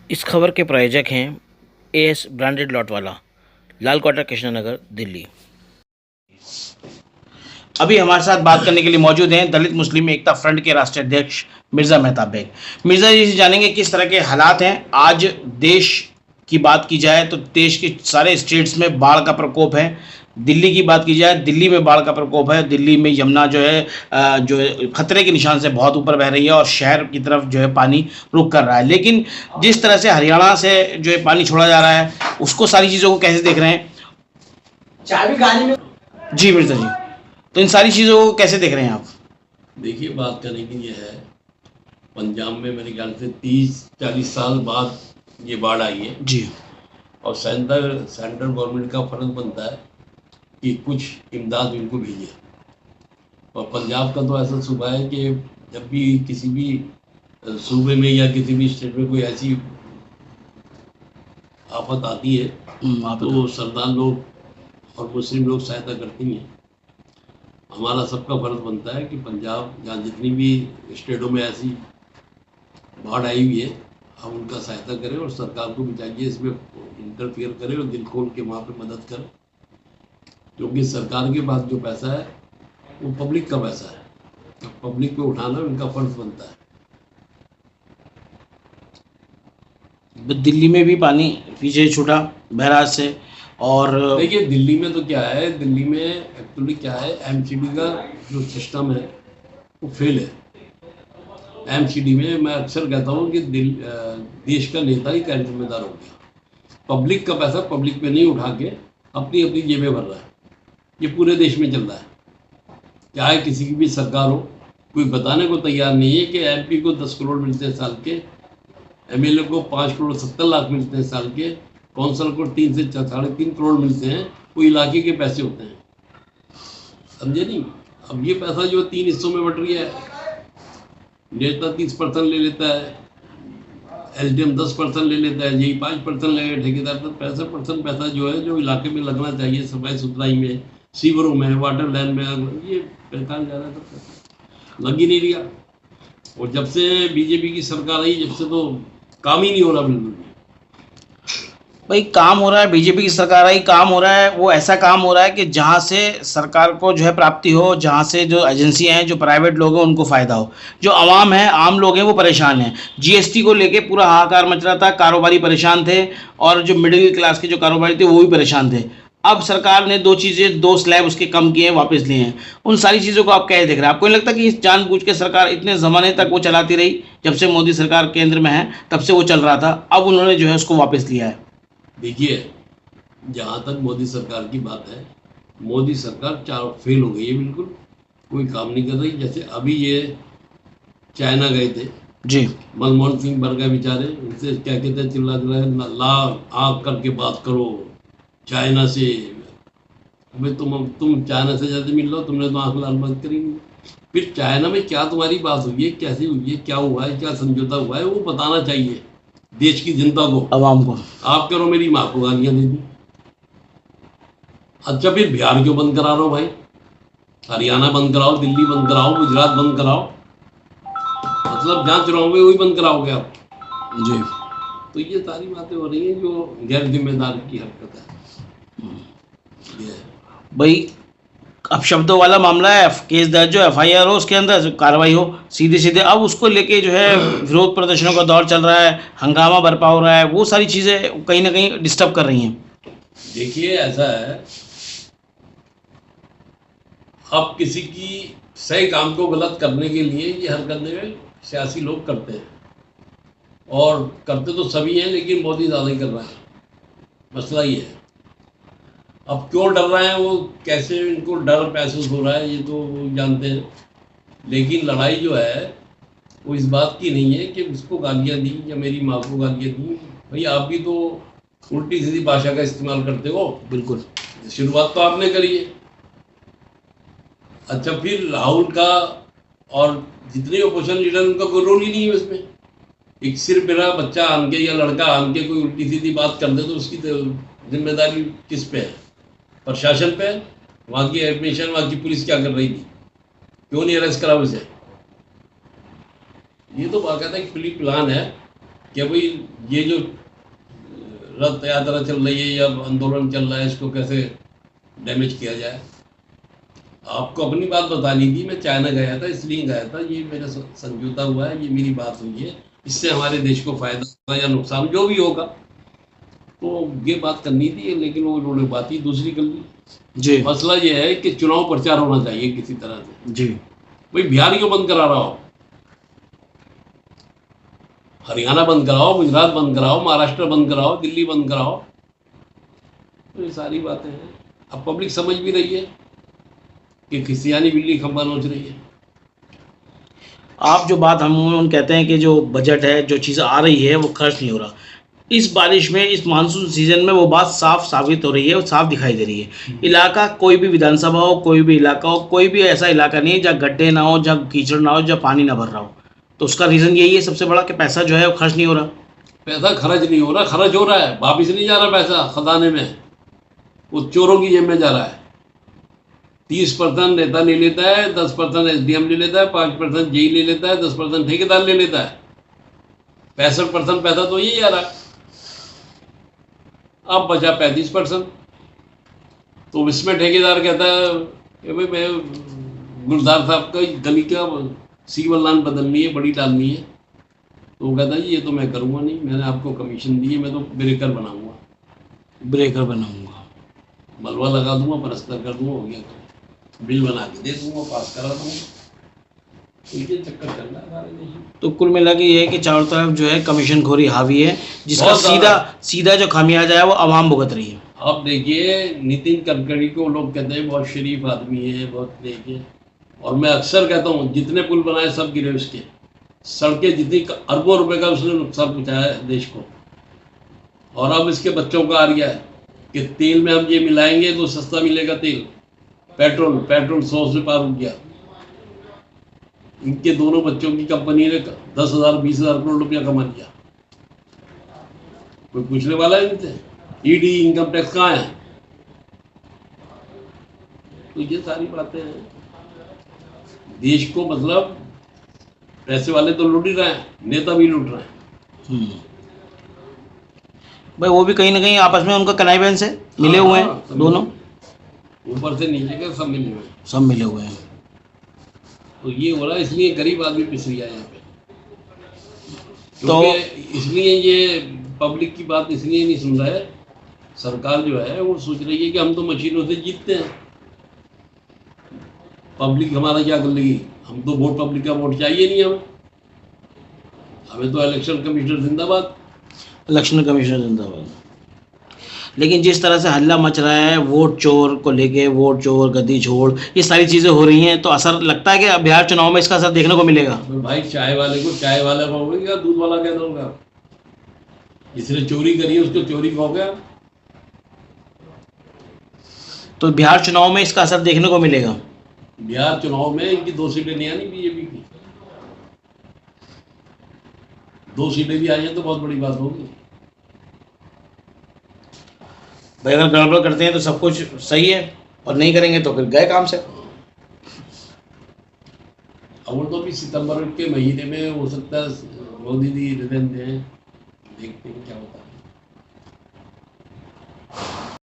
इस खबर के प्रायोजक हैं एएस ब्रांडेड लॉट वाला, लाल क्वार्टर, कृष्णनगर, दिल्ली। अभी हमारे साथ बात करने के लिए मौजूद हैं दलित मुस्लिम एकता फ्रंट के राष्ट्रीय अध्यक्ष मिर्जा मेहताब बेग। मिर्जा जी से जानेंगे किस तरह के हालात हैं आज। देश की बात की जाए तो देश के सारे स्टेट्स में बाढ़ का प्रकोप है। दिल्ली की बात की जाए, दिल्ली में बाढ़ का प्रकोप है। दिल्ली में यमुना जो है खतरे के निशान से बहुत ऊपर बह रही है और शहर की तरफ जो है पानी रुक कर रहा है। लेकिन जिस तरह से हरियाणा से जो है पानी छोड़ा जा रहा है, उसको सारी चीज़ों को कैसे देख रहे हैं? चाबी गाड़ी में। जी मिर्जा जी, तो इन सारी चीज़ों को कैसे देख रहे हैं आप? देखिए, बात करने की ये है, पंजाब में मेरे ख्याल से 30-40 साल बाद ये बाढ़ आई है जी। और सेंट्रल गवर्नमेंट का फर्ज बनता है कि कुछ इमदाद इनको भेजे। और पंजाब का तो ऐसा सूबा है कि जब भी किसी भी सूबे में या किसी भी स्टेट में कोई ऐसी आफत आती है तो सरदार लोग और मुस्लिम लोग सहायता करती हैं। हमारा सबका फर्ज बनता है कि पंजाब जहाँ जितनी भी स्टेटों में ऐसी बाढ़ आई हुई है, हम उनका सहायता करें और सरकार को भी चाहिए इसमें इंटरफियर करें और दिल खोल के वहाँ पे मदद करें, क्योंकि सरकार के पास जो पैसा है वो पब्लिक का पैसा है, तो पब्लिक को उठाना उनका फर्ज बनता है। दिल्ली में भी पानी पीछे छूटा बैराज से। और देखिए, दिल्ली में तो क्या है, दिल्ली में एक्चुअली क्या है, एमसीडी का जो सिस्टम है वो फेल है। एमसीडी में मैं अक्सर कहता हूँ कि देश का नेता ही कैंट जिम्मेदार हो गया। पब्लिक का पैसा पब्लिक पे नहीं उठा के अपनी अपनी जेबें भर रहा है। ये पूरे देश में चल रहा है, चाहे किसी की भी सरकार हो। कोई बताने को तैयार नहीं है कि एमपी को 10 करोड़ मिलते हैं साल के, एमएलए को 5 करोड़ 70 लाख मिलते हैं साल के, कौंसल को 3 से 3.5 करोड़ मिलते हैं। वो इलाके के पैसे होते हैं, समझे नहीं? अब ये पैसा जो 3 हिस्सों में बट रही है, नेता 30% ले लेता है, एसडीएम 10% ले लेता है, यही 5% ले, ठेकेदार तो 65% पैसा जो है, जो इलाके में लगना चाहिए सफाई सुथराई में, सीवरों में, वाटर लाइन में, ये बेकार जा रहा है, तो पैसा लग ही नहीं रहा। और जब से बीजेपी की सरकार आई, जब से तो काम ही नहीं हो रहा बिल्कुल। भाई काम हो रहा है, बीजेपी की सरकार आई, काम हो रहा है। वो ऐसा काम हो रहा है कि जहाँ से सरकार को जो है प्राप्ति हो, जहाँ से जो एजेंसियां हैं, जो प्राइवेट लोग हैं, उनको फायदा हो। जो आवाम है, आम लोग हैं, वो परेशान हैं। जीएसटी को लेके पूरा हाहाकार मच रहा था, कारोबारी परेशान थे और जो मिडिल क्लास के जो कारोबारी थे वो भी परेशान थे। अब सरकार ने दो स्लैब उसके कम किए हैं, वापस लिए हैं। उन सारी चीज़ों को आप कैसे देख रहे हैं? आपको नहीं लगता कि जानबूझ के सरकार इतने ज़माने तक वो चलाती रही, जब से मोदी सरकार केंद्र में है तब से वो चल रहा था, अब उन्होंने जो है उसको वापस लिया है? देखिए, जहाँ तक मोदी सरकार की बात है, मोदी सरकार चार फेल हो गई है, बिल्कुल कोई काम नहीं कर रही। जैसे अभी ये चाइना गए थे जी। मनमोहन सिंह मर गए बेचारे, उनसे क्या कहते हैं, चिल्ला ला आग करके बात करो चाइना से। अबे तुम चाइना से ज़्यादा मिल लो, तुमने तो आंख लाल मत करी नहीं। फिर चाइना में क्या तुम्हारी बात हुई है, कैसे हुई है, क्या हुआ है, क्या समझौता हुआ है, वो बताना चाहिए देश की जनता को, आवाम को। आप करो मेरी माँ को गालियाँ दे दी। अच्छा, फिर बिहार क्यों बंद करा रहे हो भाई? हरियाणा बंद कराओ, दिल्ली बंद कराओ, गुजरात बंद कराओ, मतलब जहाँ चुनाव वही बंद कराओगे आप जी। तो ये सारी बातें हो रही हैं जो गैर जिम्मेदार की हरकत है। भाई अब शब्दों वाला मामला है, केस दर्ज हो, एफआईआर हो, उसके अंदर जो कार्रवाई हो सीधे सीधे। अब उसको लेके जो है विरोध प्रदर्शनों का दौर चल रहा है, हंगामा बरपा हो रहा है, वो सारी चीज़ें कहीं ना कहीं डिस्टर्ब कर रही हैं। देखिए, ऐसा है, अब किसी की सही काम को गलत करने के लिए ये हरकतें सियासी लोग करते हैं, और करते तो सभी हैं, लेकिन मोदी ज़्यादा ही कर रहा है। मसला ये है, अब क्यों डर रहे हैं वो, कैसे इनको डर महसूस हो रहा है, ये तो वो जानते हैं। लेकिन लड़ाई जो है वो इस बात की नहीं है कि उसको गालियाँ दी या मेरी माँ को गालियाँ दी। भाई, आप भी तो उल्टी सीधी भाषा का इस्तेमाल करते हो। बिल्कुल, शुरुआत तो आपने करी है। अच्छा, फिर राहुल का और जितने अपोजिशन लीडर, उनका कोई रोल ही नहीं है उसमें। एक सिर्फ मेरा बच्चा आन के या लड़का आन के कोई उल्टी सीधी बात कर दे तो उसकी जिम्मेदारी किस पे है? प्रशासन पे। वहाँ की एडमिशन, वहाँ की पुलिस क्या कर रही थी? क्यों नहीं अरेस्ट करा उसे? ये तो बाकायदा एक प्री प्लान है कि भाई ये जो रथ यात्रा चल रही है या आंदोलन चल रहा है इसको कैसे डैमेज किया जाए। आपको अपनी बात बतानी थी, मैं चाइना गया था इसलिए गया था, ये मेरा समझौता हुआ है, ये मेरी बात हुई है, इससे हमारे देश को फायदा या नुकसान जो भी होगा, तो ये बात करनी थी, लेकिन वो उन्होंने बात ही दूसरी कर ली। जी मसला ये है कि चुनाव प्रचार होना चाहिए किसी तरह से। जी। भाई बिहार क्यों बंद करा रहा हो, हरियाणा बंद कराओ, गुजरात बंद कराओ, महाराष्ट्र बंद कराओ, दिल्ली बंद कराओ, तो ये सारी बातें हैं। अब पब्लिक समझ भी रही है कि क्रिस्टियानी बिल्ली खंबा नोच रही है। आप जो बात हम कहते हैं कि जो बजट है, जो चीज़ आ रही है वो खर्च नहीं हो रहा, इस बारिश में, इस मानसून सीजन में वो बात साफ साबित हो रही है और साफ दिखाई दे रही है। इलाका कोई भी विधानसभा हो, कोई भी इलाका हो, कोई भी ऐसा इलाका नहीं है जहाँ गड्ढे ना हो, जहाँ कीचड़ ना हो, जहाँ पानी ना भर रहा हो। तो उसका रीज़न यही है सबसे बड़ा कि पैसा जो है वो खर्च नहीं हो रहा। पैसा खर्च नहीं हो रहा, खर्च हो रहा है, वापिस नहीं जा रहा पैसा खजाने में, वो चोरों की जेब में जा रहा है। 30% नेता ले लेता है, 10% SDM ले लेता है, 5% जेई ले लेता है, 10% ठेकेदार ले लेता है, 65% पैसा तो यही आ रहा है। अब बचा 35%, तो इसमें ठेकेदार कहता है कि भाई मैं गुलजार साहब का गली का सीवर लाइन बदलनी है, बड़ी डालनी है, तो वो कहता है ये तो मैं करूँगा नहीं, मैंने आपको कमीशन दी है, मैं तो ब्रेकर बनाऊंगा, ब्रेकर बनाऊंगा, मलबा लगा दूंगा, पलस्तर कर दूंगा, हो गया, तो बिल बना के दे दूंगा, पास करा दूंगा। तो ये चक्कर चल रहा है सारे देश में। तो कुल मिला के ये है कि चारों तरफ जो है कमीशन खोरी हावी है, जिसका बहुत सीधा ज़्यादा। सीधा जो खामियाजा है वो आवाम भुगत रही है। अब देखिए नितिन गडकरी को लोग कहते हैं बहुत शरीफ आदमी है, बहुत देखिए, और मैं अक्सर कहता हूँ जितने पुल बनाए सब गिरे उसके, सड़कें जितनी अरबों रुपए का उसने नुकसान पहुँचाया है देश को। और अब इसके बच्चों का आ गया है कि तेल में हम ये मिलाएंगे तो सस्ता मिलेगा तेल, पेट्रोल 100 से पार हो गया। इनके दोनों बच्चों की कंपनी ने 10,000 20,000 करोड़ रुपया कमा लिया, कोई पूछने वाला ही नहीं थे। ईडी इनकम टैक्स कहाँ है? तो ये सारी बातें हैं। देश को मतलब पैसे वाले तो लूट ही रहे हैं, नेता भी लूट रहे हैं। भाई वो भी कहीं ना कहीं आपस में उनका कनाइवेंस है, मिले हुए हैं दोनों, ऊपर से नीचे का सब मिले हुए हैं। सब मिले हुए हैं। तो ये हो रहा है, इसलिए गरीब आदमी पिस रहा है यहाँ पे। तो इसलिए ये पब्लिक की बात इसलिए नहीं सुन रहा है, सरकार जो है वो सोच रही है कि हम तो मशीनों से जीतते हैं, पब्लिक हमारा क्या कर लेगी, हम तो वोट, पब्लिक का वोट चाहिए नहीं हमें, हमें तो इलेक्शन कमिश्नर जिंदाबाद। इलेक्शन कमीशन जिंदाबाद। लेकिन जिस तरह से हल्ला मच रहा है वोट चोर को लेके, वोट चोर, गद्दी छोड़, ये सारी चीज़ें हो रही हैं, तो असर लगता है कि बिहार चुनाव में इसका असर देखने को मिलेगा। तो भाई चाय वाले को चाय वाला कहोगे क्या दूध वाला कह दोगे? जिसने चोरी करी है उसको चोरी कहोगे? तो बिहार चुनाव में इसका असर देखने को मिलेगा। बिहार चुनाव में इनकी 2 सीटें नहीं आनी बीजेपी की, 2 सीटें भी आई हैं तो बहुत बड़ी बात होगी। भाई अगर गड़बड़ करते हैं तो सब कुछ सही है, और नहीं करेंगे तो फिर गए काम से। और तो भी सितंबर के महीने में हो सकता है मोदी जी रिजल्ट दें, देखते हैं क्या होता है।